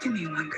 Give me one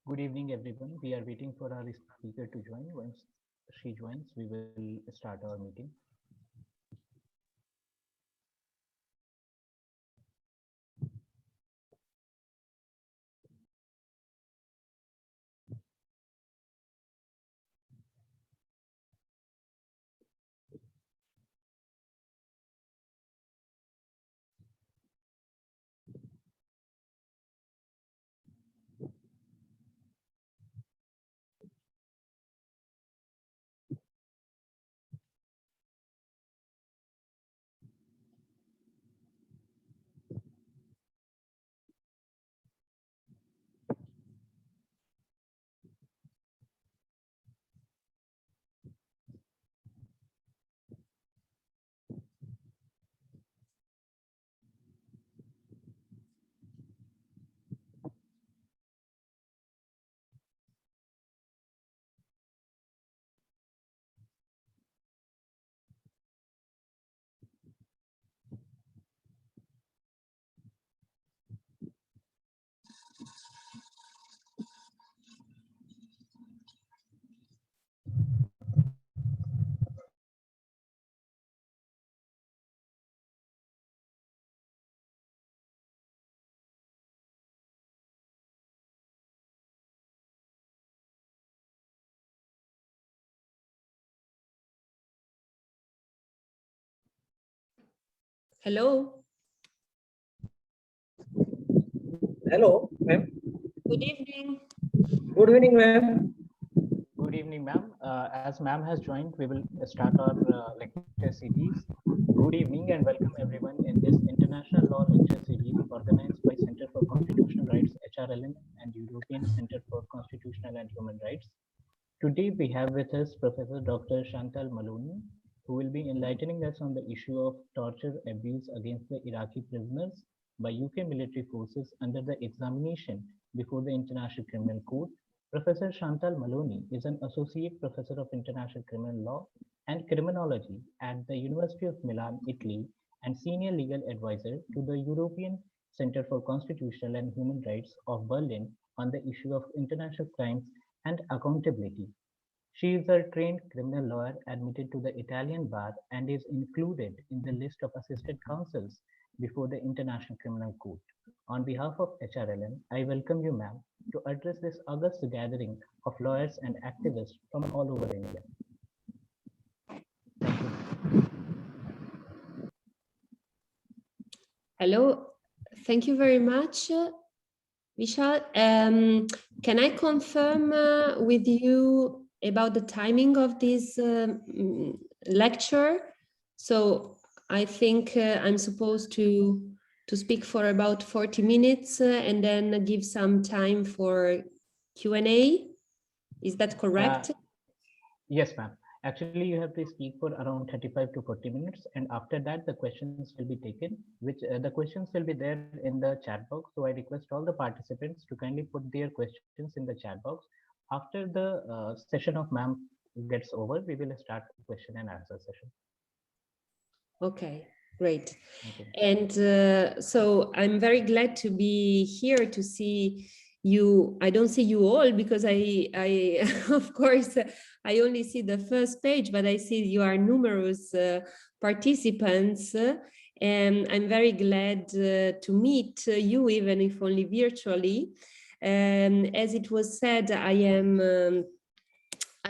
Good evening, everyone. We are waiting for our speaker to join. Once she joins, we will start our meeting. Hello. Hello, ma'am. Good evening. Good evening, ma'am. Good evening, ma'am. As ma'am has joined, we will start our lecture series. Good evening and welcome everyone in this international law lecture series organized by Center for Constitutional Rights, HRLN, and European Center for Constitutional and Human Rights. Today we have with us Professor Dr. Chantal Meloni, who will be enlightening us on the issue of torture abuse against the Iraqi prisoners by UK military forces under the examination before the International Criminal Court. Professor Chantal Meloni is an associate professor of international criminal law and criminology at the University of Milan, Italy, and senior legal advisor to the European Center for Constitutional and Human Rights of Berlin on the issue of international crimes and accountability. She is a trained criminal lawyer admitted to the Italian bar and is included in the list of assisted counsels before the International Criminal Court. On behalf of HRLN, I welcome you, ma'am, to address this august gathering of lawyers and activists from all over India. Thank you. Hello. Thank you very much, Vishal. Can I confirm with you about the timing of this lecture? So I think I'm supposed to speak for about 40 minutes and then give some time for Q&A. Is that correct? Yes, ma'am. Actually, you have to speak for around 35 to 40 minutes, and after that, the questions will be taken, which the questions will be there in the chat box. So I request all the participants to kindly put their questions in the chat box. After the session of ma'am gets over, we will start the question and answer session. Okay, great. And so I'm very glad to be here to see you. I don't see you all because I of course, I only see the first page, but I see you are numerous participants. And I'm very glad to meet you, even if only virtually. As it was said, I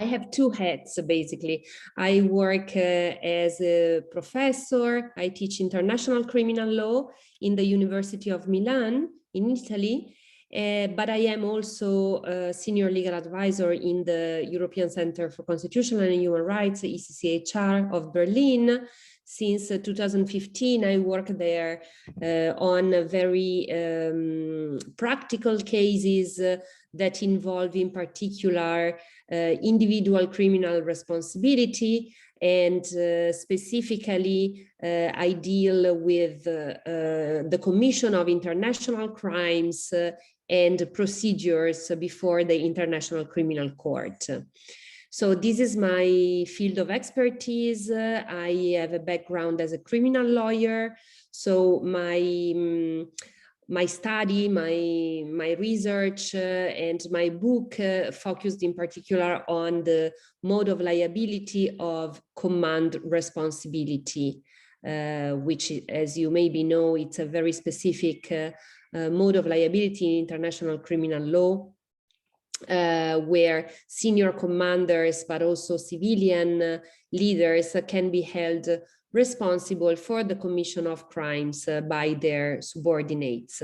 have two hats, basically. I work as a professor. I teach international criminal law in the University of Milan in Italy. But I am also a senior legal advisor in the European Center for Constitutional and Human Rights, ECCHR of Berlin. Since 2015, I work there on very practical cases that involve, in particular, individual criminal responsibility, and specifically I deal with the commission of international crimes and procedures before the International Criminal Court. So this is my field of expertise. I have a background as a criminal lawyer. So my my study, my research and my book focused in particular on the mode of liability of command responsibility, which, as you maybe know, it's a very specific mode of liability in international criminal law, where senior commanders, but also civilian leaders can be held responsible for the commission of crimes by their subordinates,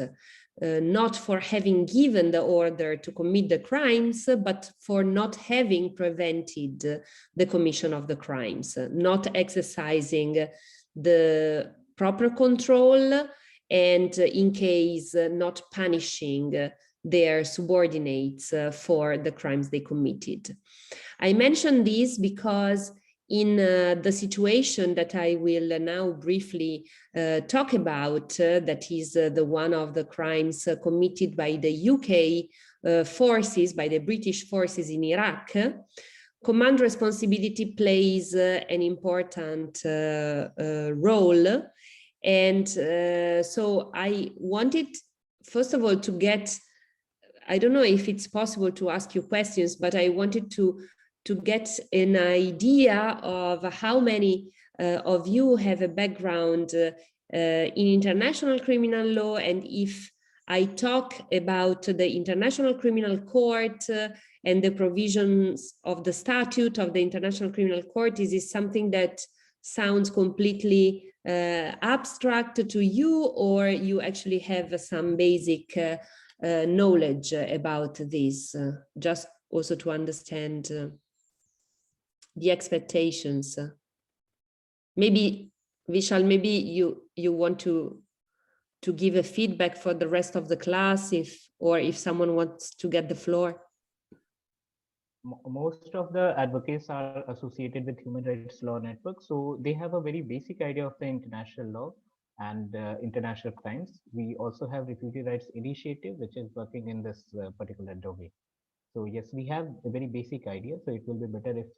not for having given the order to commit the crimes, but for not having prevented the commission of the crimes, not exercising the proper control, and in case not punishing their subordinates for the crimes they committed. I mention this because in the situation that I will now briefly talk about, that is the one of the crimes committed by the UK forces, by the British forces in Iraq, command responsibility plays an important role. And so I wanted, first of all, to get, I don't know if it's possible to ask you questions, but I wanted to get an idea of how many of you have a background in international criminal law, and if I talk about the International Criminal Court and the provisions of the statute of the International Criminal Court, is this something that sounds completely abstract to you, or you actually have some basic knowledge about this, just also to understand the expectations. Maybe Vishal, maybe you want to give a feedback for the rest of the class, if someone wants to get the floor. Most of the advocates are associated with Human Rights Law Network, so they have a very basic idea of the international law and international crimes. We also have Refugee Rights Initiative, which is working in this particular domain. So yes, we have a very basic idea. So it will be better if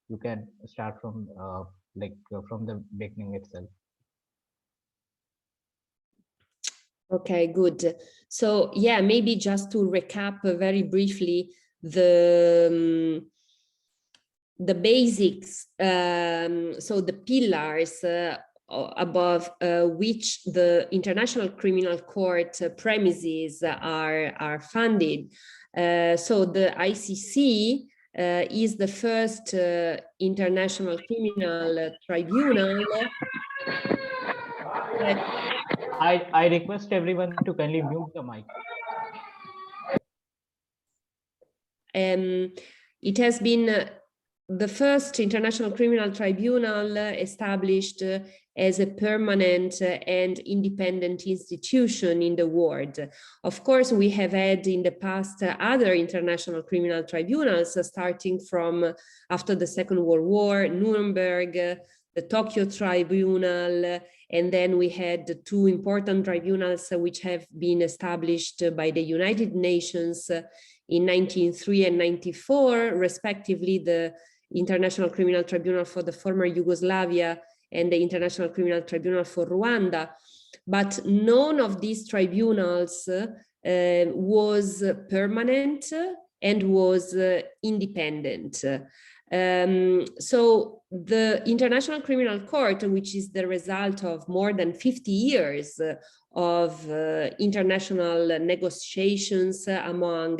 you can start from from the beginning itself. Okay, good. So yeah, maybe just to recap very briefly the basics. So the pillars above which the International Criminal Court premises are funded. So the ICC is the first international criminal tribunal. I request everyone to kindly mute the mic. It has been the first international criminal tribunal established as a permanent and independent institution in the world. Of course, we have had in the past other international criminal tribunals, starting from after the Second World War, Nuremberg, the Tokyo Tribunal, and then we had the two important tribunals which have been established by the United Nations in 1903 and 1994, respectively, the International Criminal Tribunal for the former Yugoslavia and the International Criminal Tribunal for Rwanda. But none of these tribunals was permanent and was independent. So the International Criminal Court, which is the result of more than 50 years of international negotiations among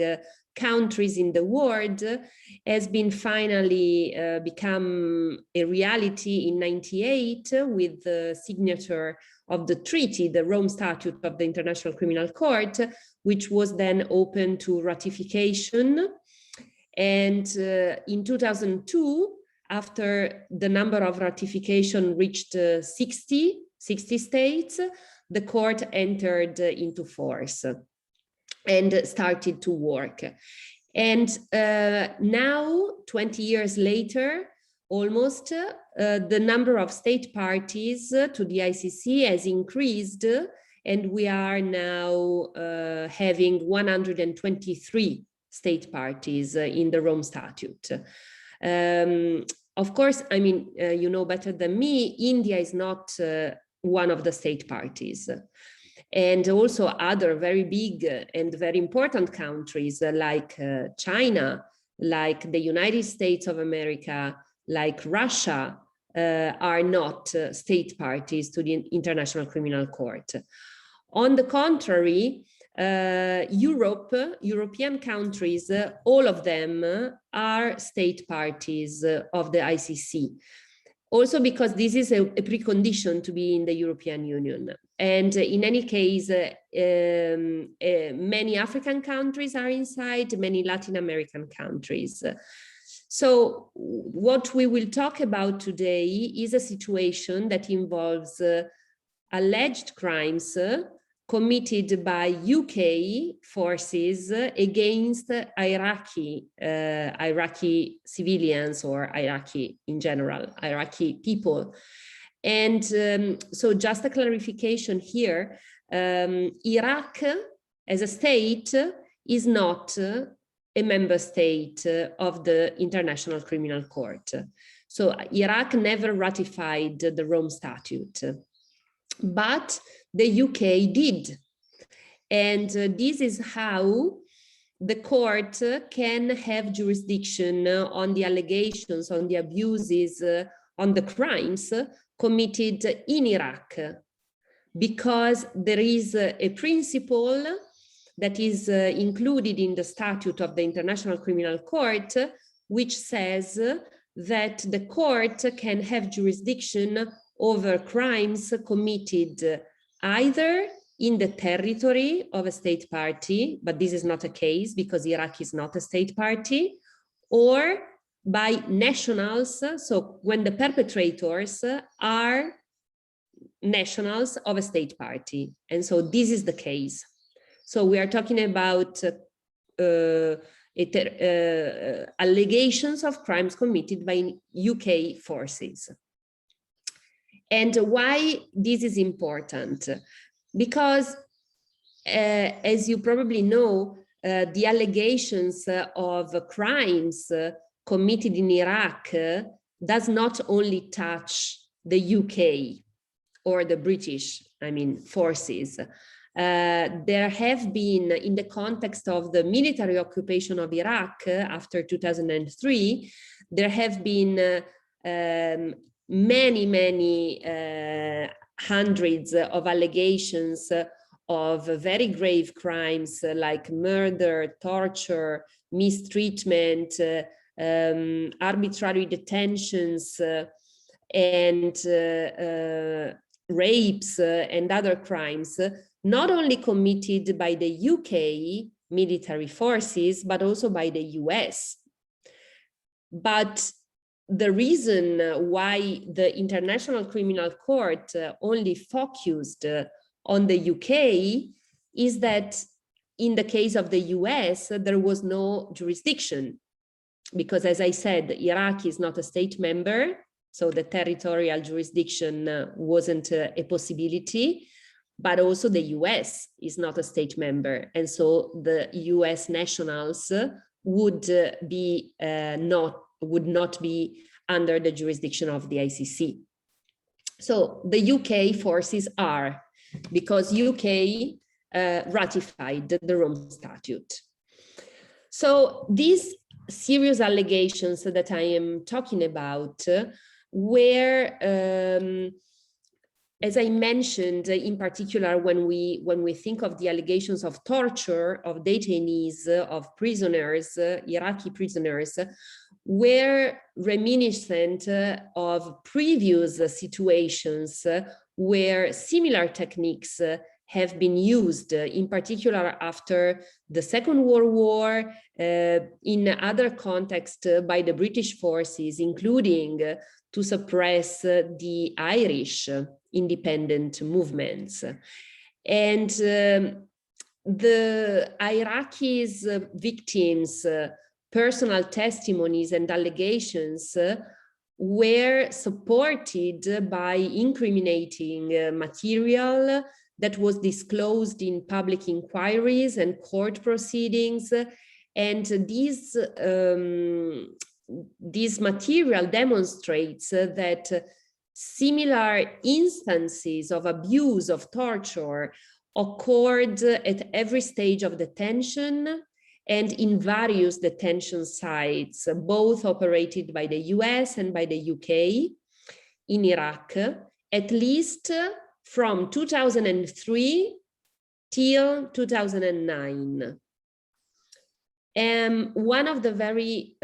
countries in the world, has been finally become a reality in 1998 with the signature of the treaty, the Rome Statute of the International Criminal Court, which was then open to ratification. And in 2002, after the number of ratification reached 60 states, the court entered into force and started to work. And now, 20 years later, almost, the number of state parties to the ICC has increased, and we are now having 123 state parties in the Rome Statute. Of course, I mean, you know better than me, India is not one of the state parties. and also other very big and very important countries like China, like the United States of America, like Russia, are not state parties to the International Criminal Court. On the contrary, European countries, all of them are state parties of the ICC. Also because this is a precondition to be in the European Union. And in any case, many African countries are inside, many Latin American countries. So what we will talk about today is a situation that involves alleged crimes committed by UK forces against Iraqi civilians, or Iraqi in general, Iraqi people. And so just a clarification here, Iraq as a state is not a member state of the International Criminal Court. So Iraq never ratified the Rome Statute, but the UK did. And this is how the court can have jurisdiction on the allegations, on the abuses, on the crimes committed in Iraq, because there is a principle that is included in the statute of the International Criminal Court, which says that the court can have jurisdiction over crimes committed either in the territory of a state party, but this is not a case because Iraq is not a state party, or by nationals, so when the perpetrators are nationals of a state party. And so this is the case. So we are talking about allegations of crimes committed by UK forces. And why this is important? Because as you probably know, the allegations of crimes committed in Iraq does not only touch the UK or the British, forces. There have been, in the context of the military occupation of Iraq after 2003, there have been many hundreds of allegations of very grave crimes like murder, torture, mistreatment, arbitrary detentions, and rapes and other crimes, not only committed by the UK military forces, but also by the US. But the reason why the International Criminal Court only focused on the UK is that in the case of the US, there was no jurisdiction. Because as I said, Iraq is not a state member, so the territorial jurisdiction wasn't a possibility, but also the US is not a state member. And so the US nationals would not be under the jurisdiction of the ICC. So the UK forces are, because UK ratified the Rome Statute. So these serious allegations that I am talking about were, as I mentioned, in particular, when we think of the allegations of torture of detainees, of prisoners, Iraqi prisoners, were reminiscent of previous situations where similar techniques have been used, in particular after the Second World War, in other contexts by the British forces, including to suppress the Irish independent movements. And the Iraqis victims' personal testimonies and allegations were supported by incriminating material that was disclosed in public inquiries and court proceedings. And this material demonstrates that similar instances of abuse, of torture, occurred at every stage of detention and in various detention sites, both operated by the US and by the UK in Iraq, at least from 2003 till 2009. One of the very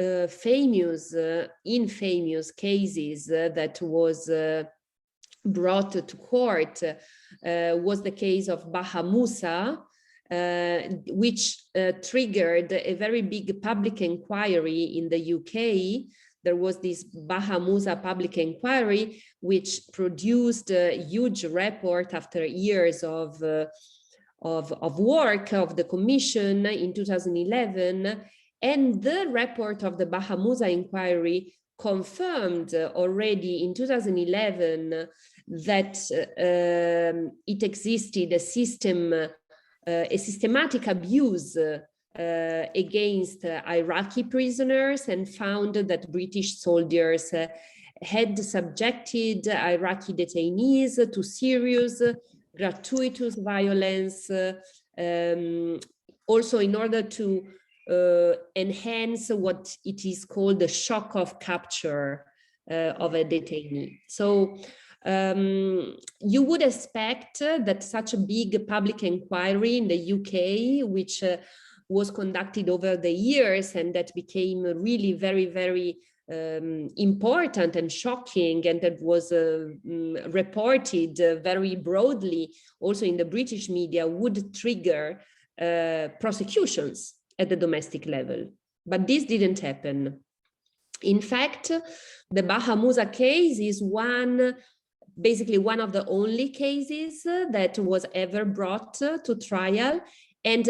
infamous cases that was brought to court was the case of Baha Mousa, which triggered a very big public inquiry in the UK. There was this Baha Mousa public inquiry, which produced a huge report after years of work of the commission in 2011. And the report of the Baha Mousa inquiry confirmed already in 2011 that it existed a systematic abuse against Iraqi prisoners, and found that British soldiers had subjected Iraqi detainees to serious gratuitous violence, also in order to enhance what it is called the shock of capture of a detainee. So you would expect that such a big public inquiry in the UK, which was conducted over the years and that became really very, very important and shocking, and that was reported very broadly also in the British media, would trigger prosecutions at the domestic level. But this didn't happen. In fact, the Baha Mousa case is basically one of the only cases that was ever brought to trial. And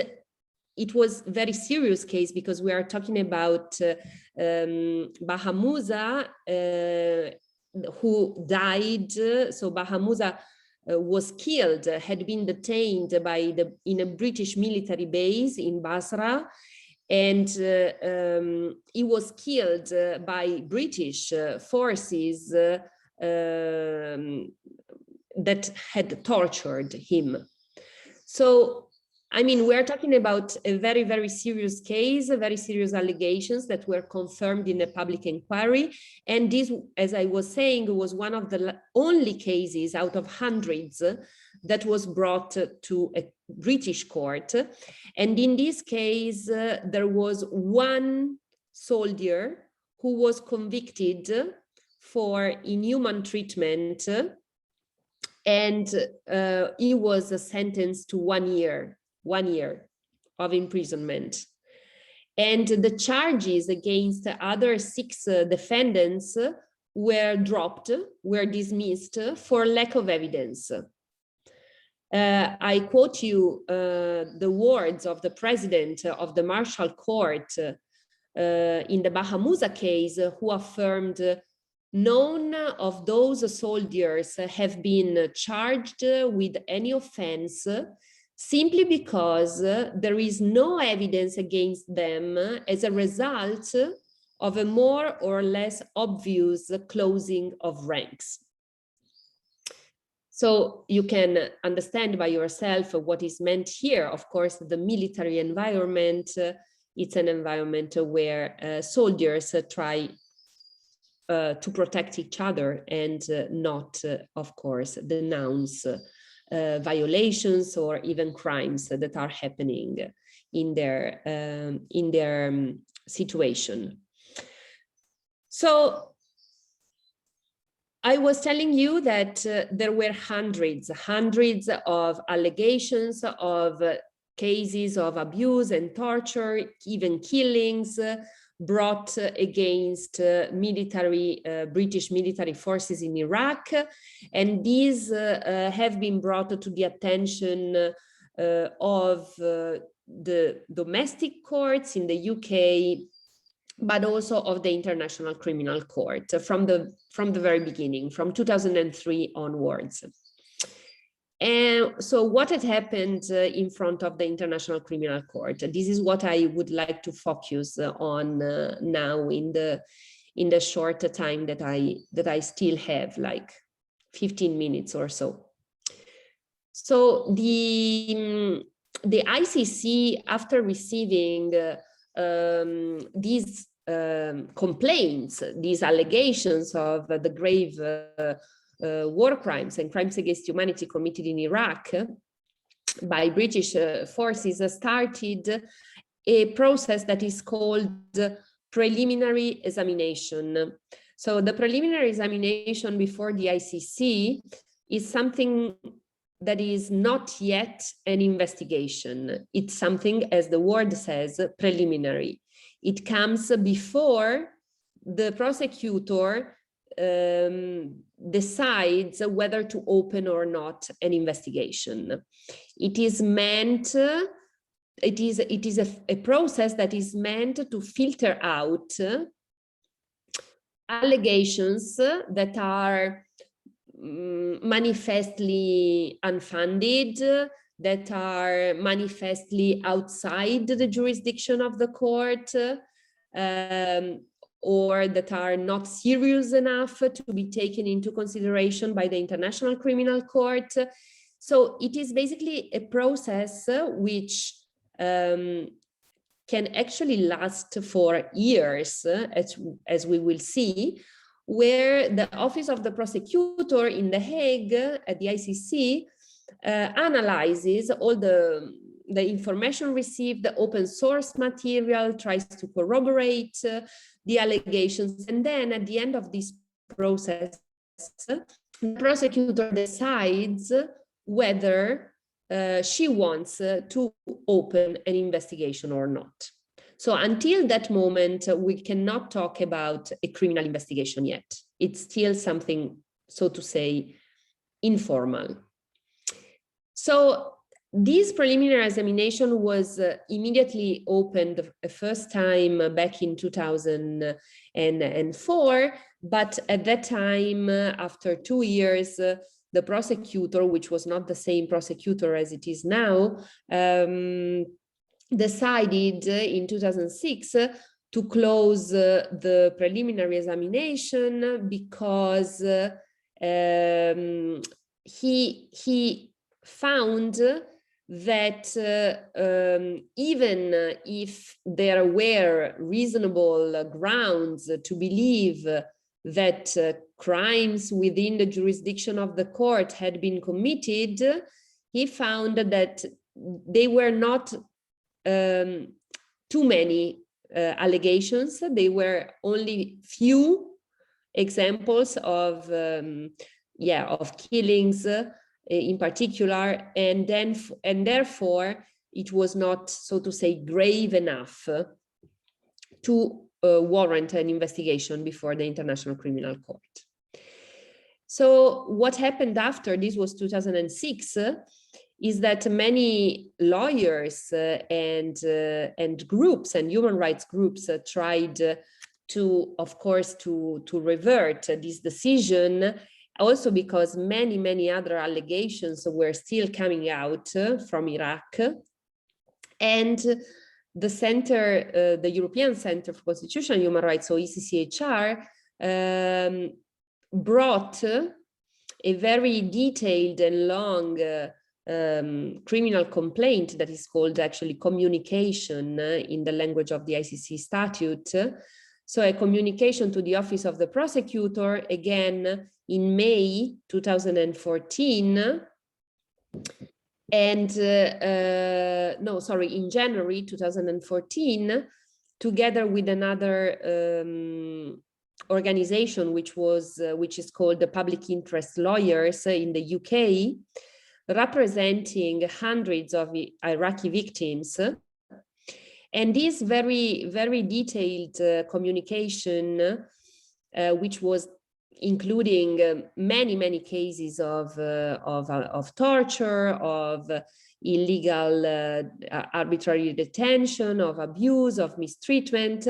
it was a very serious case because we are talking about Baha Mousa who died. So Baha Mousa was killed, had been detained in a British military base in Basra, and he was killed by British forces that had tortured him. So, I mean, we're talking about a very, very serious case, very serious allegations that were confirmed in a public inquiry. And this, as I was saying, was one of the only cases out of hundreds that was brought to a British court. And in this case, there was one soldier who was convicted for inhuman treatment, and he was sentenced to 1 year of imprisonment. And the charges against the other 6 defendants were dropped, were dismissed for lack of evidence. I quote you the words of the president of the Marshall Court in the Baha Mousa case, who affirmed, "None of those soldiers have been charged with any offense simply because there is no evidence against them as a result of a more or less obvious closing of ranks." So you can understand by yourself what is meant here. Of course, the military environment, it's an environment where soldiers try to protect each other and not, of course, denounce violations or even crimes that are happening in their situation. So I was telling you that there were hundreds of allegations of cases of abuse and torture, even killings, brought against British military forces in Iraq. And these have been brought to the attention of the domestic courts in the UK, but also of the International Criminal Court from the very beginning, from 2003 onwards. And so what had happened in front of the International Criminal Court? This is what I would like to focus on now in the short time that I still have, like 15 minutes or so. So the ICC, after receiving these complaints, these allegations of the grave war crimes and crimes against humanity committed in Iraq by British forces, started a process that is called preliminary examination. So the preliminary examination before the ICC is something that is not yet an investigation. It's something, as the word says, preliminary. It comes before the prosecutor decides whether to open or not an investigation. It is meant, it is a process that is meant to filter out allegations that are manifestly unfounded, that are manifestly outside the jurisdiction of the court, or that are not serious enough to be taken into consideration by the International Criminal Court. So it is basically a process which can actually last for years, as we will see, where the Office of the Prosecutor in The Hague at the ICC analyzes all the information received, the open source material, tries to corroborate the allegations, and then at the end of this process, the prosecutor decides whether she wants to open an investigation or not. So until that moment, we cannot talk about a criminal investigation yet. It's still something, so to say, informal. So this preliminary examination was immediately opened the first time back in 2004, but at that time, after 2 years, the prosecutor, which was not the same prosecutor as it is now, decided in 2006 to close the preliminary examination because he found that even if there were reasonable grounds to believe that crimes within the jurisdiction of the court had been committed, he found that they were not too many allegations. They were only few examples of killings in particular, and therefore it was not, so to say, grave enough to warrant an investigation before the International Criminal Court. So what happened after this was 2006. Is that many lawyers and groups and human rights groups tried to, of course, to revert this decision, also because many other allegations were still coming out from Iraq. And the center, the European Center for Constitutional Human Rights, so ECCHR, brought a very detailed and long criminal complaint that is called actually communication in the language of the ICC statute. So a communication to the Office of the Prosecutor, again in May 2014, and in January 2014, together with another organization which is called the Public Interest Lawyers in the UK, representing hundreds of Iraqi victims. And this very detailed communication, which was including many cases of torture, of illegal arbitrary detention, of abuse, of mistreatment.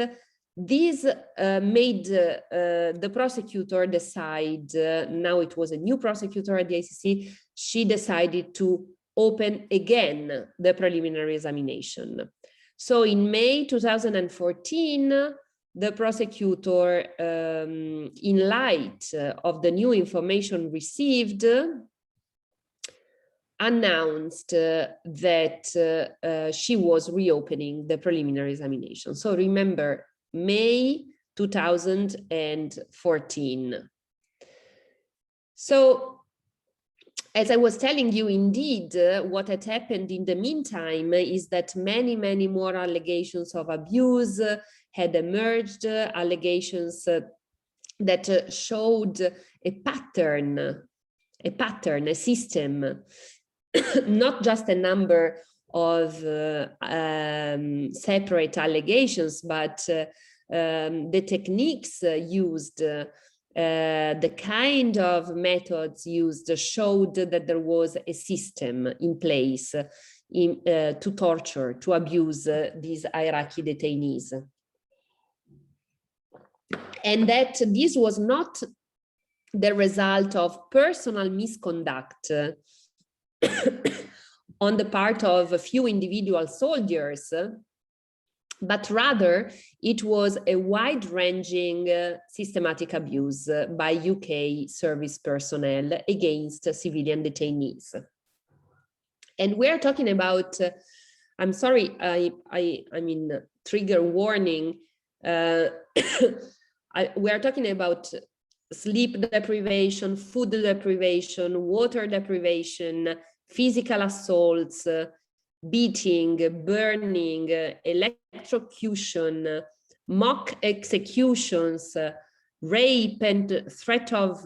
This made the prosecutor decide, now it was a new prosecutor at the ICC, she decided to open again the preliminary examination. So in May 2014, the prosecutor, in light of the new information received, announced that she was reopening the preliminary examination. So remember, May 2014. So as I was telling you, indeed, what had happened in the meantime is that many, many more allegations of abuse had emerged, allegations that showed a pattern, a system, not just a number of separate allegations, but the techniques used, the kind of methods used showed that there was a system in place to torture, to abuse these Iraqi detainees. And that this was not the result of personal misconduct on the part of a few individual soldiers, but rather it was a wide-ranging systematic abuse by UK service personnel against civilian detainees. And we're talking about, I'm sorry, I mean, trigger warning, we're talking about sleep deprivation, food deprivation, water deprivation, physical assaults, beating, burning, electrocution, mock executions, rape and threat of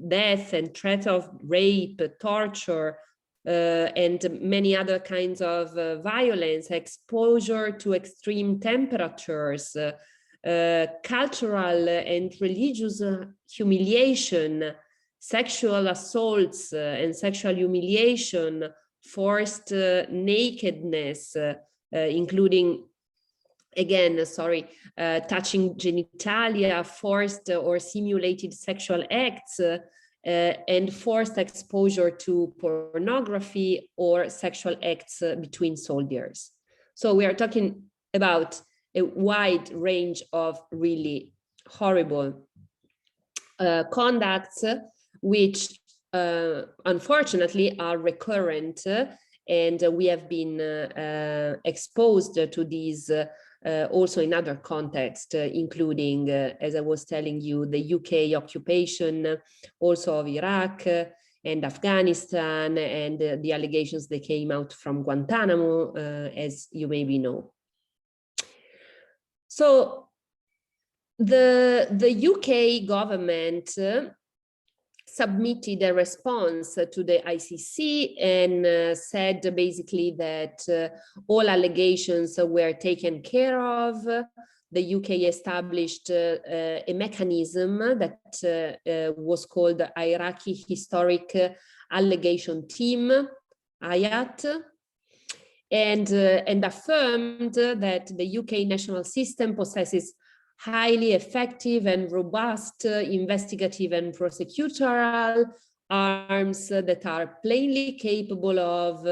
death and threat of rape, torture, and many other kinds of violence, exposure to extreme temperatures, cultural and religious humiliation, sexual assaults and sexual humiliation, forced nakedness, including, again, touching genitalia, forced or simulated sexual acts, and forced exposure to pornography or sexual acts between soldiers. So we are talking about a wide range of really horrible conducts, which unfortunately are recurrent, and we have been exposed to these also in other contexts, including, as I was telling you, the UK occupation also of Iraq and Afghanistan, and the allegations that came out from Guantanamo, as you maybe know. So the UK government submitted a response to the ICC and said basically that all allegations were taken care of. The UK established a mechanism that was called the Iraqi Historic Allegation Team, IAT, and affirmed that the UK national system possesses highly effective and robust investigative and prosecutorial arms that are plainly capable of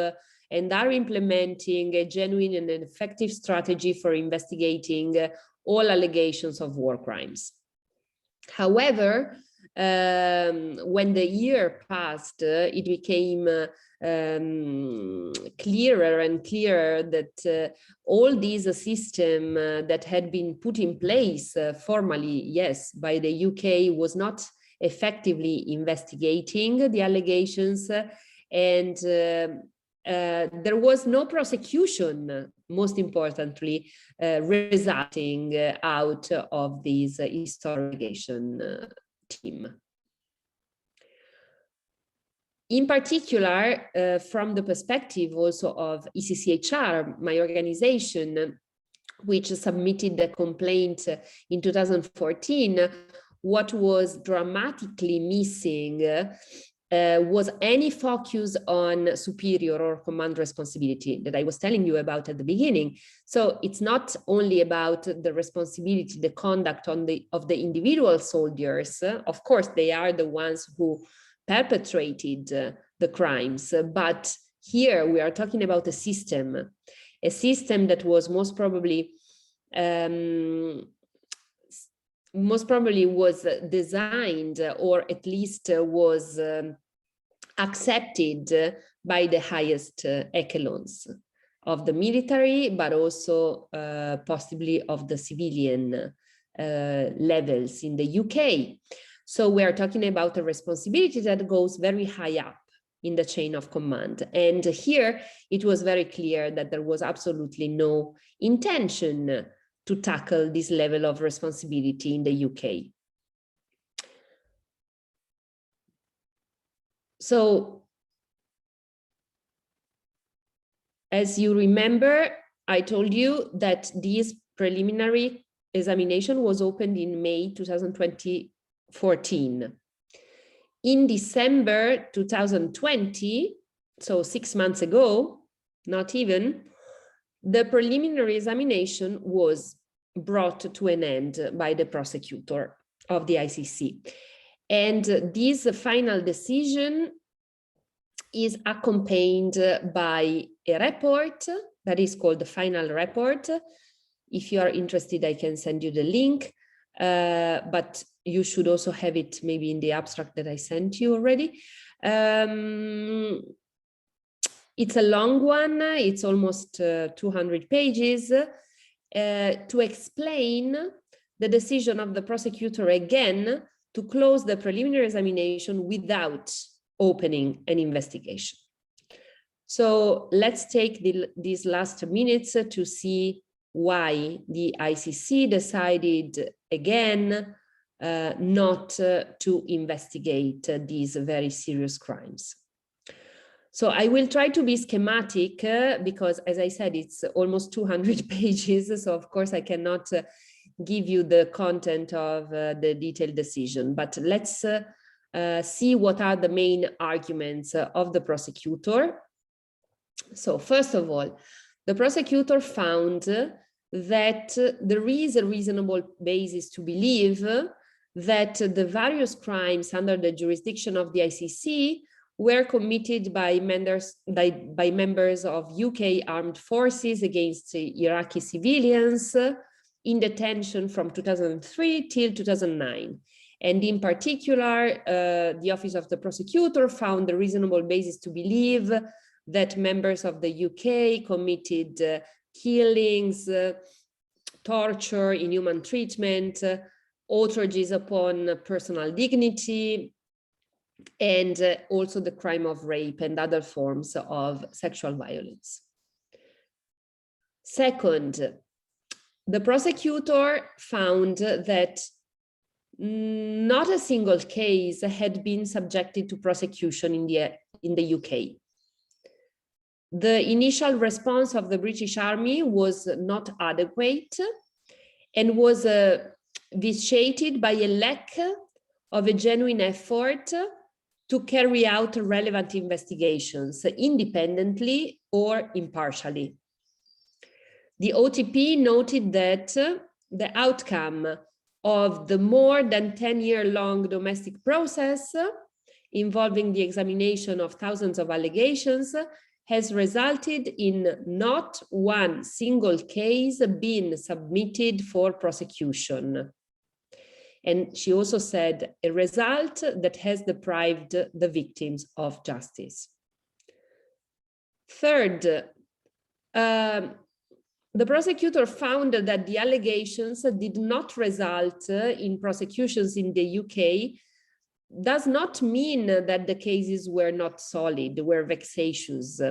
and are implementing a genuine and effective strategy for investigating all allegations of war crimes. However, when the year passed, it became clearer and clearer that all these systems that had been put in place formally, yes, by the UK was not effectively investigating the allegations, and there was no prosecution, most importantly, resulting out of this historication team. In particular, from the perspective also of ECCHR, my organization, which submitted the complaint in 2014, what was dramatically missing was any focus on superior or command responsibility that I was telling you about at the beginning. So it's not only about the responsibility, the conduct of the individual soldiers. Of course, they are the ones who perpetrated the crimes, but here we are talking about a system that was most probably was designed, or at least was accepted by the highest echelons of the military, but also possibly of the civilian levels in the UK. So we are talking about a responsibility that goes very high up in the chain of command. And here it was very clear that there was absolutely no intention to tackle this level of responsibility in the UK. So, as you remember, I told you that this preliminary examination was opened in May 2014. In December 2020, so 6 months ago, not even, the preliminary examination was brought to an end by the prosecutor of the ICC. And this final decision is accompanied by a report that is called the final report. If you are interested, I can send you the link, but you should also have it maybe in the abstract that I sent you already. It's a long one, it's almost 200 pages, to explain the decision of the prosecutor again to close the preliminary examination without opening an investigation. So let's take these last minutes to see why the ICC decided again not to investigate these very serious crimes. So I will try to be schematic because, as I said, it's almost 200 pages. So of course I cannot give you the content of the detailed decision, but let's see what are the main arguments of the prosecutor. So first of all, the prosecutor found that there is a reasonable basis to believe that the various crimes under the jurisdiction of the ICC were committed by members of UK armed forces against Iraqi civilians in detention from 2003 till 2009. And in particular, the Office of the Prosecutor found a reasonable basis to believe that members of the UK committed killings, torture, inhuman treatment, outrages upon personal dignity, and also the crime of rape and other forms of sexual violence. Second, the prosecutor found that not a single case had been subjected to prosecution in the UK. The initial response of the British Army was not adequate and was vitiated by a lack of a genuine effort to carry out relevant investigations independently or impartially. The OTP noted that the outcome of the more than 10-year-long domestic process involving the examination of thousands of allegations has resulted in not one single case being submitted for prosecution. And she also said, a result that has deprived the victims of justice. Third, the prosecutor found that the allegations did not result in prosecutions in the UK does not mean that the cases were not solid, were vexatious.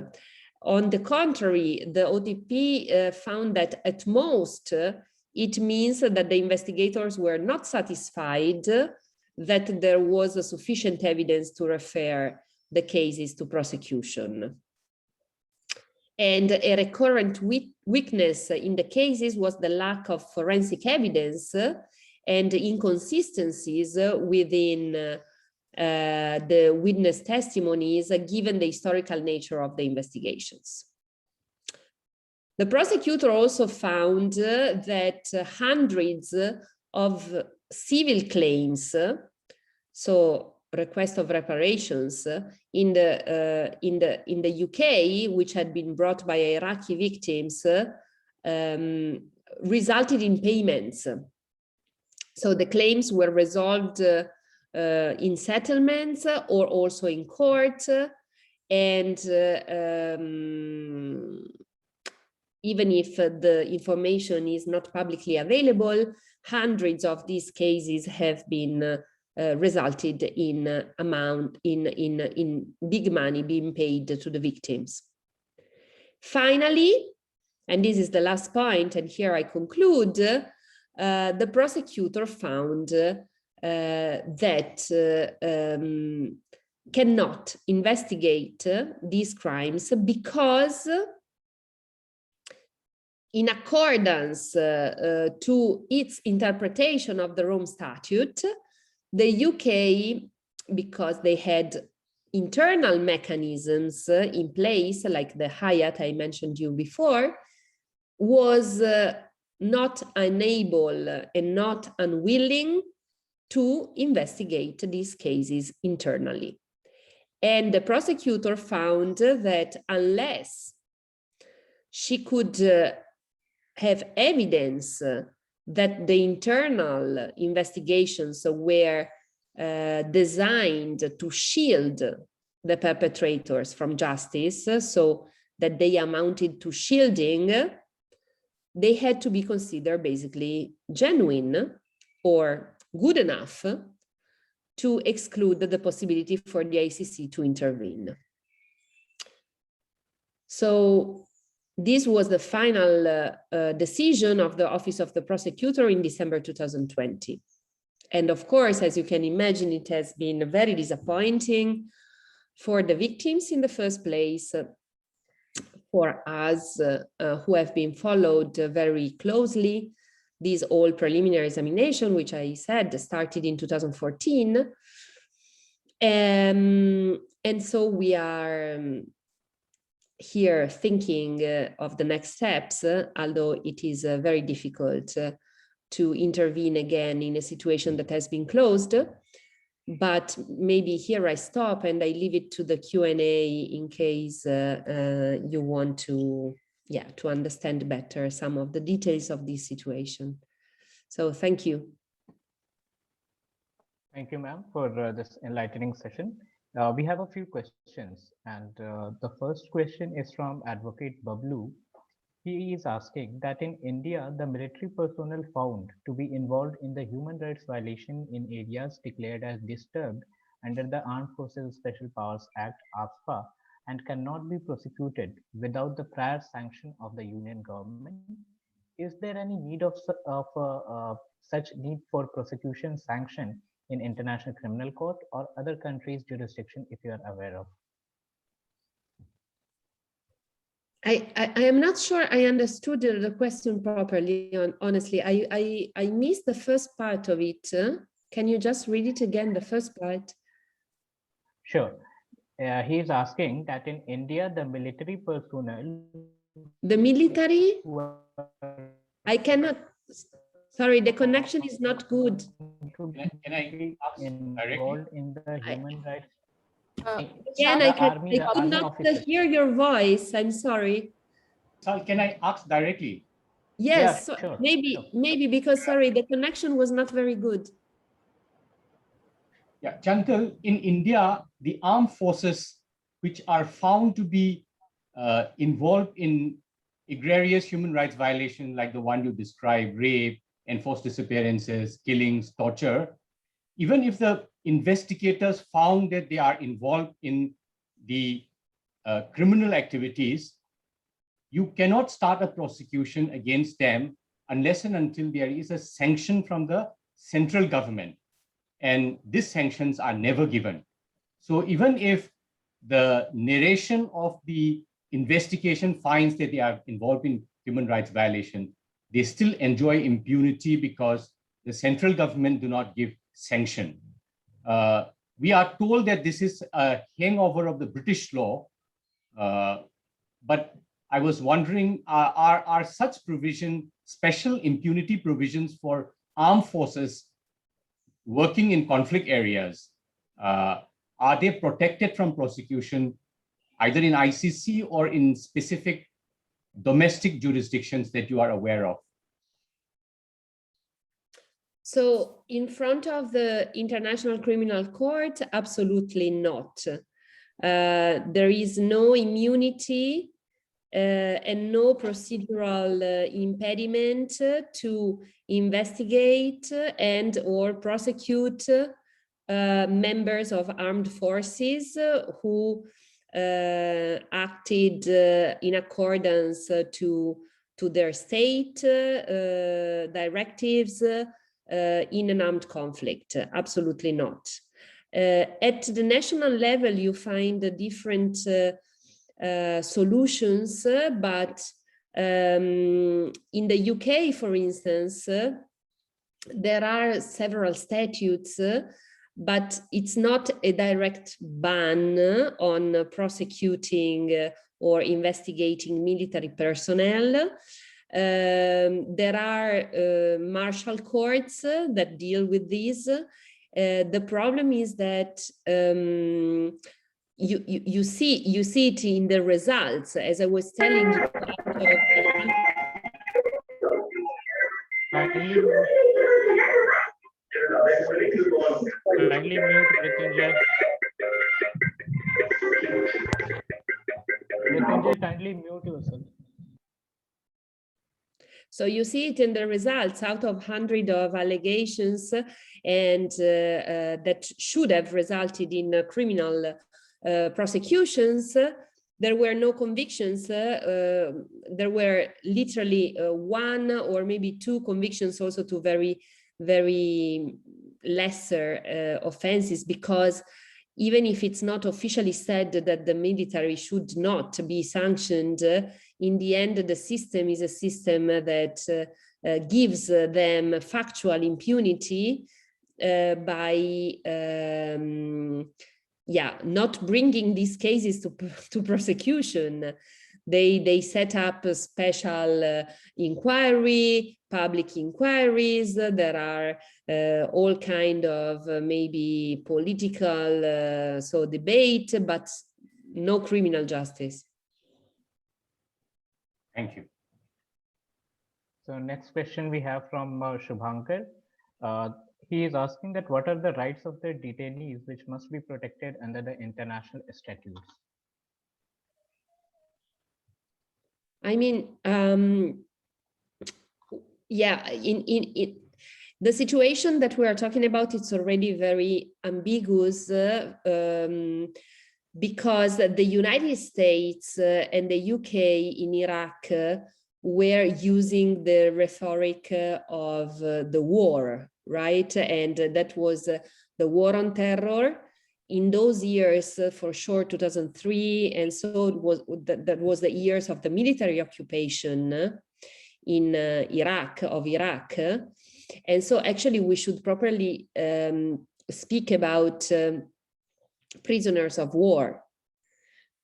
On the contrary, the OTP found that at most, it means that the investigators were not satisfied that there was sufficient evidence to refer the cases to prosecution. And a recurrent weakness in the cases was the lack of forensic evidence and inconsistencies within the witness testimonies, given the historical nature of the investigations. The prosecutor also found that hundreds of civil claims, so request of reparations in the UK, which had been brought by Iraqi victims, resulted in payments. So the claims were resolved in settlements or also in court, And even if the information is not publicly available, hundreds of these cases have been resulted in in big money being paid to the victims. Finally, and this is the last point, and here I conclude, the prosecutor found that cannot investigate these crimes because, in accordance to its interpretation of the Rome Statute, the UK, because they had internal mechanisms in place, like the Hayat I mentioned you before, was not unable and not unwilling to investigate these cases internally. And the prosecutor found that unless she could have evidence that the internal investigations were designed to shield the perpetrators from justice, so that they amounted to shielding, they had to be considered basically genuine or good enough to exclude the possibility for the ICC to intervene. So this was the final decision of the Office of the Prosecutor in December 2020. And of course, as you can imagine, it has been very disappointing for the victims in the first place, for us who have been followed very closely. These all preliminary examination, which I said started in 2014. And so we are here thinking of the next steps, although it is very difficult to intervene again in a situation that has been closed. But maybe here I stop and I leave it to the Q&A in case you want to understand better some of the details of this situation. So thank you. Thank you, ma'am, for this enlightening session. We have a few questions, and the first question is from Advocate Bablu. He is asking that in India, the military personnel found to be involved in the human rights violation in areas declared as disturbed under the Armed Forces Special Powers Act, AFSPA, and cannot be prosecuted without the prior sanction of the union government. Is there any need of such need for prosecution sanction in International Criminal Court or other countries' jurisdiction, if you are aware of? I am not sure I understood the question properly. Honestly, I missed the first part of it. Can you just read it again, the first part? Sure. He is asking that in India, the military personnel. The military? I cannot. Sorry, the connection is not good. Can I ask involved in the human rights? Again, I could not hear your voice. I'm sorry. So can I ask directly? Yes, yeah, sure, maybe because, sorry, the connection was not very good. Yeah, Chantal, in India, the armed forces which are found to be involved in egregious human rights violations like the one you described, rape, enforced disappearances, killings, torture, even if the investigators found that they are involved in the criminal activities, you cannot start a prosecution against them unless and until there is a sanction from the central government. And these sanctions are never given. So even if the narration of the investigation finds that they are involved in human rights violation, they still enjoy impunity because the central government do not give sanction. We are told that this is a hangover of the British law, but I was wondering, are such provision, special impunity provisions for armed forces working in conflict areas, are they protected from prosecution either in ICC or in specific domestic jurisdictions that you are aware of? So in front of the International Criminal Court, absolutely not. There is no immunity and no procedural impediment to investigate and or prosecute members of armed forces who acted in accordance to their state directives in an armed conflict. Absolutely not. At the national level, you find different solutions, but in the UK, for instance, there are several statutes, but it's not a direct ban on prosecuting or investigating military personnel. There are martial courts that deal with these. The problem is that you see it in the results, as I was telling you. Kindly mute Mrityunjay. Mrityunjay, kindly mute yourself. So you see it in the results. Out of 100 of allegations and that should have resulted in criminal prosecutions, there were no convictions. There were literally one or maybe two convictions, also to very, very lesser offenses, because even if it's not officially said that the military should not be sanctioned, in the end, the system is a system that gives them factual impunity by not bringing these cases to prosecution. They set up a special inquiry, public inquiries. There are all kind of maybe political debate, but no criminal justice. Thank you. So next question we have from Shubhankar. He is asking that what are the rights of the detainees which must be protected under the international statutes? I mean, the situation that we are talking about, it's already very ambiguous because the United States and the UK in Iraq were using the rhetoric of the war, right? And that was the war on terror. In those years, for sure, 2003, and so it was, that was the years of the military occupation in Iraq. And so actually we should properly speak about prisoners of war,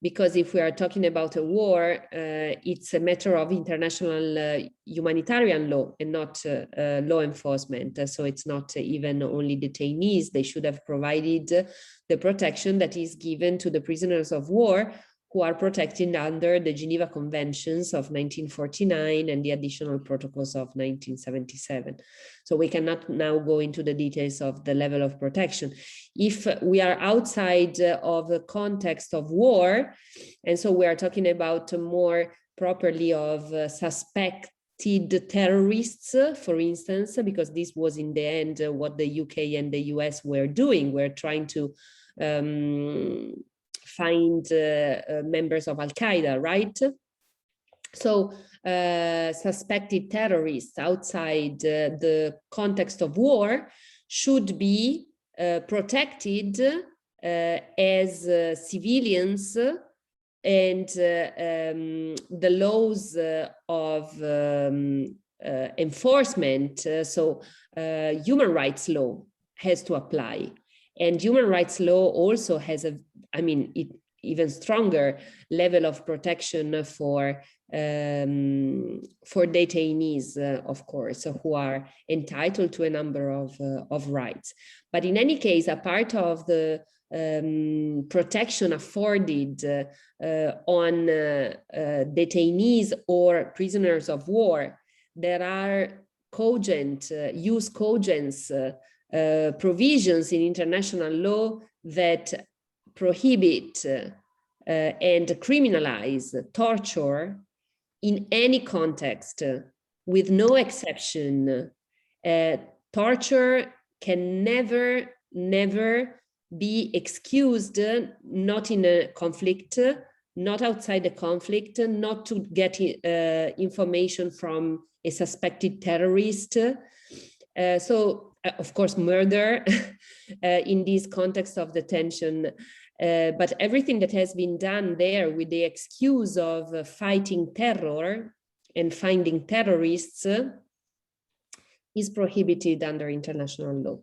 because if we are talking about a war, it's a matter of international humanitarian law and not law enforcement. So it's not even only detainees. They should have provided the protection that is given to the prisoners of war who are protected under the Geneva Conventions of 1949 and the additional protocols of 1977. So we cannot now go into the details of the level of protection. If we are outside of the context of war, and so we are talking about more properly of suspected terrorists, for instance, because this was in the end what the UK and the US were doing. We're trying to find members of Al-Qaeda, right? So suspected terrorists outside the context of war should be protected as civilians, and the laws of enforcement, so human rights law has to apply. And human rights law also has even stronger level of protection for detainees, of course, who are entitled to a number of rights. But in any case, a part of the protection afforded on detainees or prisoners of war, there are cogent, use cogents provisions in international law that prohibit and criminalize torture in any context, with no exception. Torture can never be excused, not in a conflict, not outside the conflict, not to get information from a suspected terrorist. So, of course, murder in this context of detention. But everything that has been done there with the excuse of fighting terror and finding terrorists is prohibited under international law.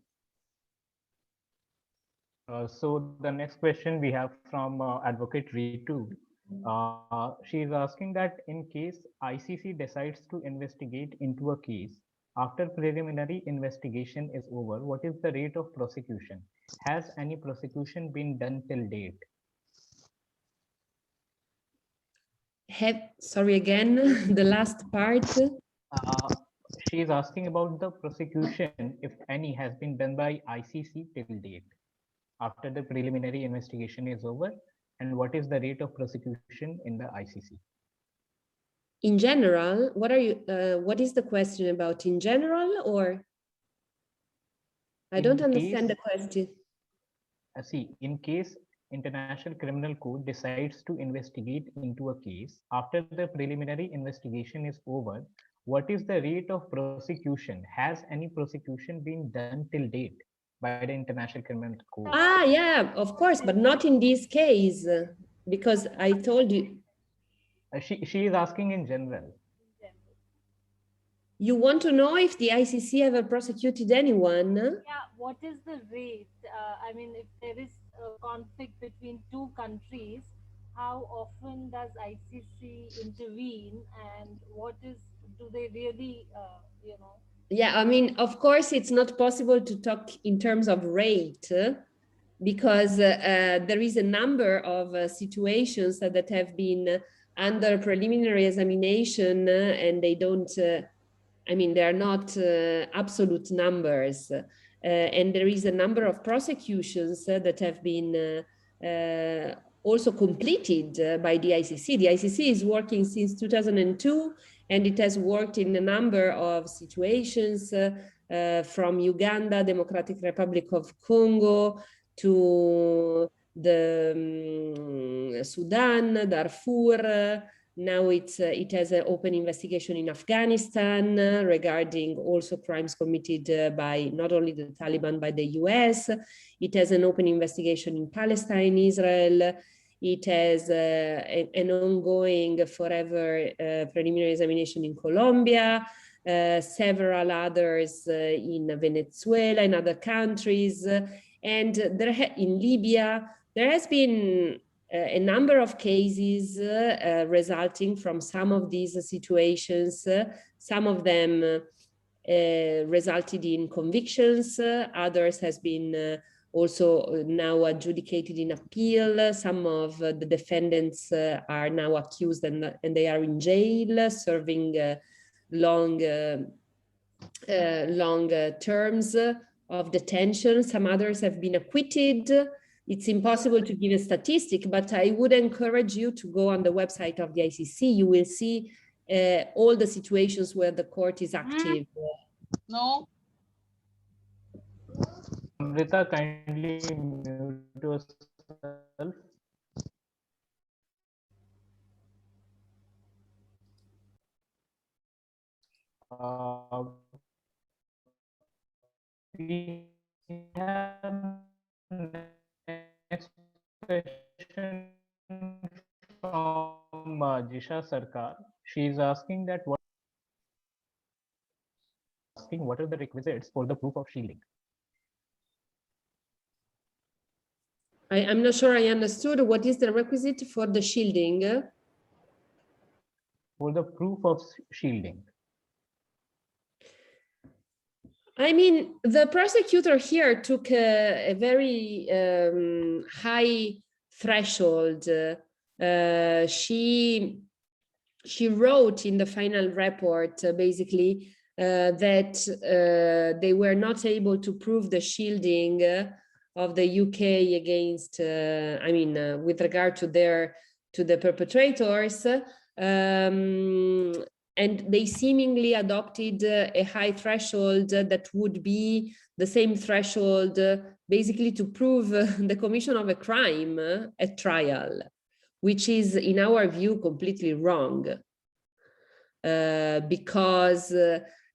So the next question we have from Advocate Ritu. She is asking that in case ICC decides to investigate into a case, after preliminary investigation is over, what is the rate of prosecution? Has any prosecution been done till date? Sorry again, the last part. She is asking about the prosecution, if any, has been done by ICC till date, after the preliminary investigation is over, and what is the rate of prosecution in the ICC? In general, what is the question about in general, or? I don't understand the question. See, in case International Criminal Court decides to investigate into a case, after the preliminary investigation is over, what is the rate of prosecution? Has any prosecution been done till date by the International Criminal Court? Ah, yeah, of course, but not in this case, because I told you. She is asking in general. You want to know if the ICC ever prosecuted anyone? Yeah, what is the rate? I mean, if there is a conflict between two countries, how often does ICC intervene, and do they really, you know? Yeah, I mean, of course, it's not possible to talk in terms of rate, because there is a number of situations that have been under preliminary examination, and they don't, I mean, they are not absolute numbers. And there is a number of prosecutions that have been also completed by the ICC. The ICC is working since 2002, and it has worked in a number of situations from Uganda, Democratic Republic of Congo, to the Sudan, Darfur. Now it has an open investigation in Afghanistan regarding also crimes committed by not only the Taliban, by the US. It has an open investigation in Palestine, Israel. It has an ongoing forever preliminary examination in Colombia, several others in Venezuela, in other countries. And in Libya, there has been a number of cases resulting from some of these situations. Some of them resulted in convictions. Others has been also now adjudicated in appeal. Some of the defendants are now accused and they are in jail, serving long terms of detention. Some others have been acquitted. It's impossible to give a statistic, but I would encourage you to go on the website of the ICC. You will see all the situations where the court is active. No. Amrita, kindly mute yourself. We have next question from Jisha Sarkar. She is asking that what are the requisites for the proof of shielding? I'm not sure I understood. What is the requisite for the shielding? For the proof of shielding. I mean, the prosecutor here took a very high threshold. She wrote in the final report basically that they were not able to prove the shielding of the UK against, with regard to the perpetrators, and they seemingly adopted a high threshold that would be the same threshold basically to prove the commission of a crime at trial, which is, in our view, completely wrong. Because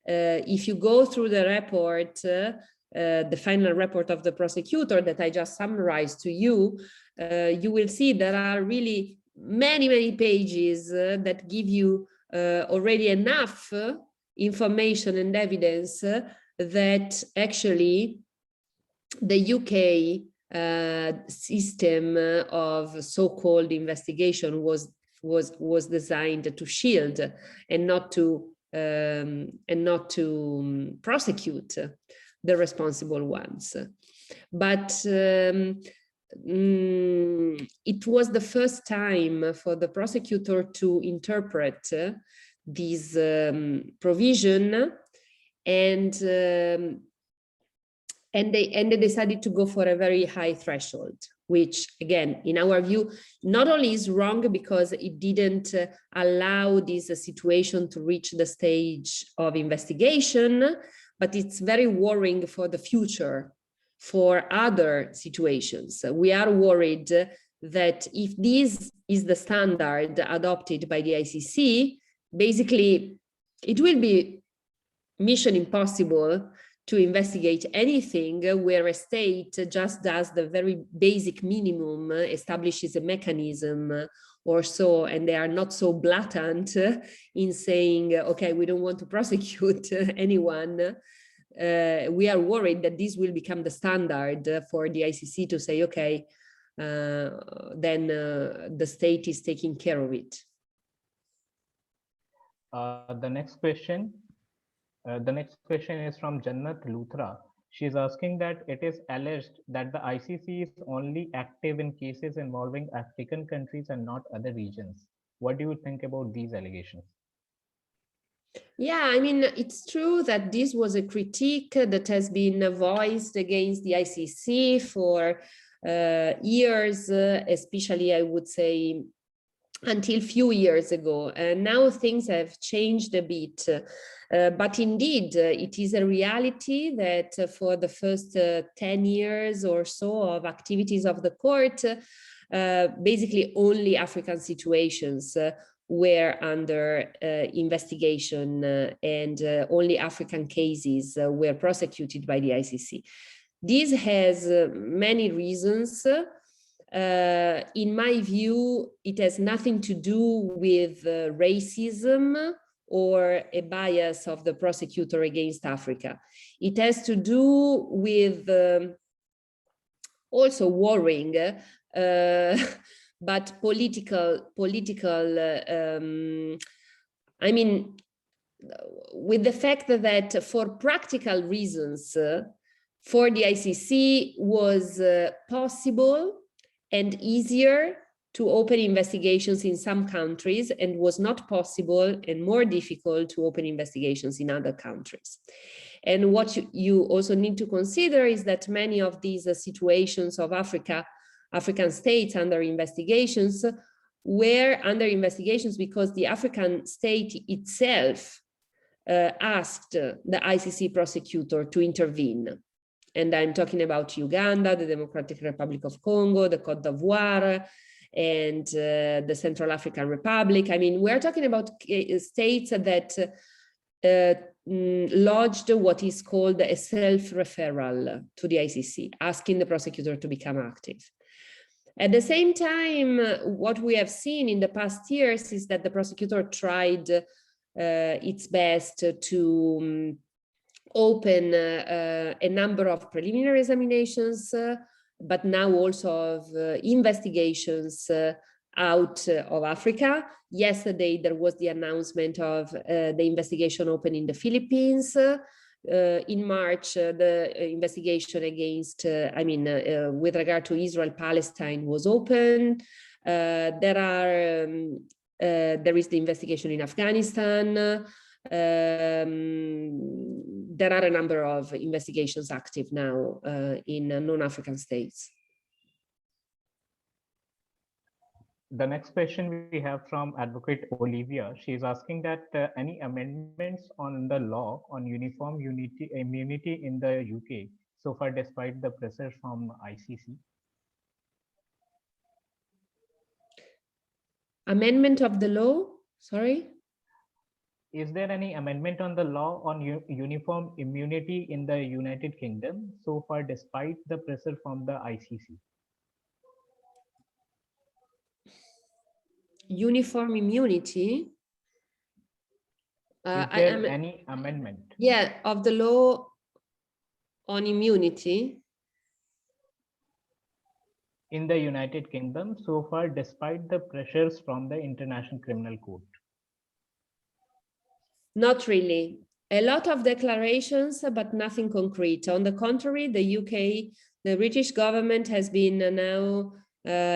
if you go through the report, the final report of the prosecutor that I just summarized to you, you will see there are really many pages that give you already enough information and evidence that actually the UK system of so-called investigation was designed to shield and not to prosecute the responsible ones. But it was the first time for the prosecutor to interpret this provision, and they decided to go for a very high threshold, which again, in our view, not only is wrong because it didn't allow this situation to reach the stage of investigation, but it's very worrying for the future, for other situations. We are worried that if this is the standard adopted by the ICC, basically it will be mission impossible to investigate anything where a state just does the very basic minimum, establishes a mechanism or so, and they are not so blatant in saying, okay, we don't want to prosecute anyone. We are worried that this will become the standard for the ICC to say, okay, then the state is taking care of it. The next question is from Jannat Luthra. She is asking that it is alleged that the ICC is only active in cases involving African countries and not other regions. What do you think about these allegations? Yeah, I mean, it's true that this was a critique that has been voiced against the ICC for years, especially, I would say, until few years ago. Now things have changed a bit. But indeed, it is a reality that for the first 10 years or so of activities of the court, basically only African situations were under investigation, and only African cases were prosecuted by the ICC. This has many reasons. In my view, it has nothing to do with racism or a bias of the prosecutor against Africa. It has to do with also worrying, but political, I mean, with the fact that for practical reasons, for the ICC was possible and easier to open investigations in some countries, and was not possible and more difficult to open investigations in other countries. And what you also need to consider is that many of these situations of African states under investigations were under investigations because the African state itself asked the ICC prosecutor to intervene. And I'm talking about Uganda, the Democratic Republic of Congo, the Côte d'Ivoire, and the Central African Republic. I mean, we're talking about states that lodged what is called a self-referral to the ICC, asking the prosecutor to become active. At the same time, what we have seen in the past years is that the prosecutor tried its best to open a number of preliminary examinations, but now also of investigations out of Africa. Yesterday, there was the announcement of the investigation open in the Philippines. In March, the investigation against, with regard to Israel-Palestine was open. There is the investigation in Afghanistan. there are a number of investigations active now in non-African states. The next question we have from Advocate Olivia. She is asking that any amendments on the law on uniform immunity in the UK so far, despite the pressure from ICC? Amendment of the law, sorry? Is there any amendment on the law on uniform immunity in the United Kingdom so far, despite the pressure from the ICC? Uniform immunity. Is there any amendment? Yeah, of the law on immunity. In the United Kingdom so far, despite the pressures from the International Criminal Court? Not really. A lot of declarations, but nothing concrete. On the contrary, the UK, the British government has been now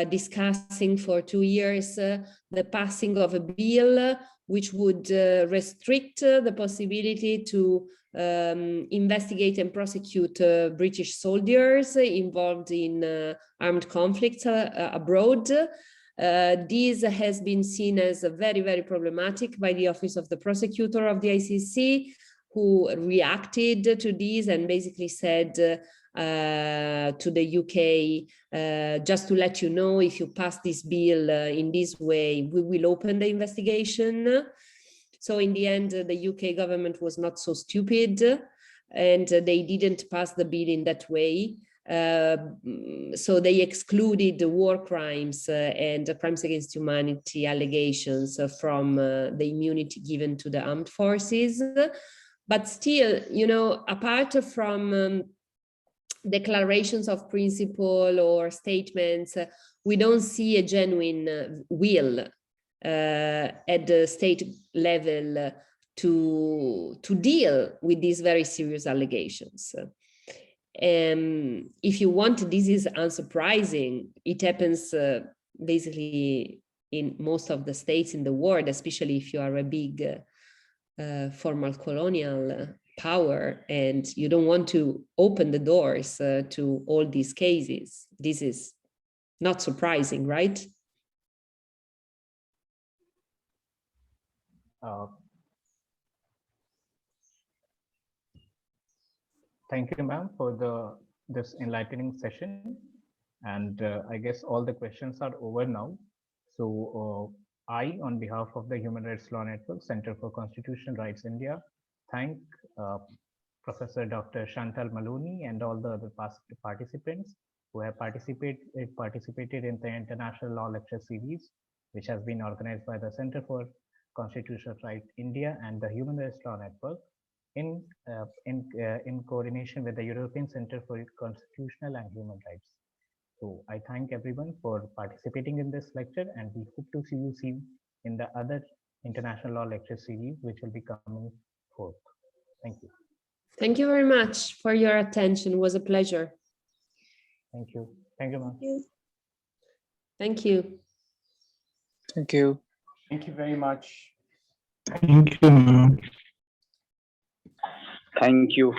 discussing for 2 years the passing of a bill which would restrict the possibility to investigate and prosecute British soldiers involved in armed conflicts abroad. This has been seen as very, very problematic by the Office of the Prosecutor of the ICC, who reacted to this and basically said to the UK, just to let you know, if you pass this bill in this way, we will open the investigation. So in the end, the UK government was not so stupid, and they didn't pass the bill in that way. So they excluded the war crimes and the crimes against humanity allegations from the immunity given to the armed forces. But still, you know, apart from declarations of principle or statements, we don't see a genuine will at the state level to deal with these very serious allegations. If you want, this is unsurprising. It happens basically in most of the states in the world, especially if you are a big formal colonial power and you don't want to open the doors to all these cases. This is not surprising, right? Thank you, ma'am, for this enlightening session. And I guess all the questions are over now. So I, on behalf of the Human Rights Law Network, Center for Constitutional Rights India, thank Professor Dr. Chantal Meloni and all the other past participants who have participated in the International Law Lecture Series, which has been organized by the Center for Constitutional Rights India and the Human Rights Law Network in coordination with the European Center for Constitutional and Human Rights. So I thank everyone for participating in this lecture, and we hope to see you soon in the other International Law Lecture Series, which will be coming forth. Thank you. Thank you very much for your attention. It was a pleasure. Thank you. Thank you, ma'am. Thank you. Thank you. Thank you very much. Thank you, ma'am. Thank you.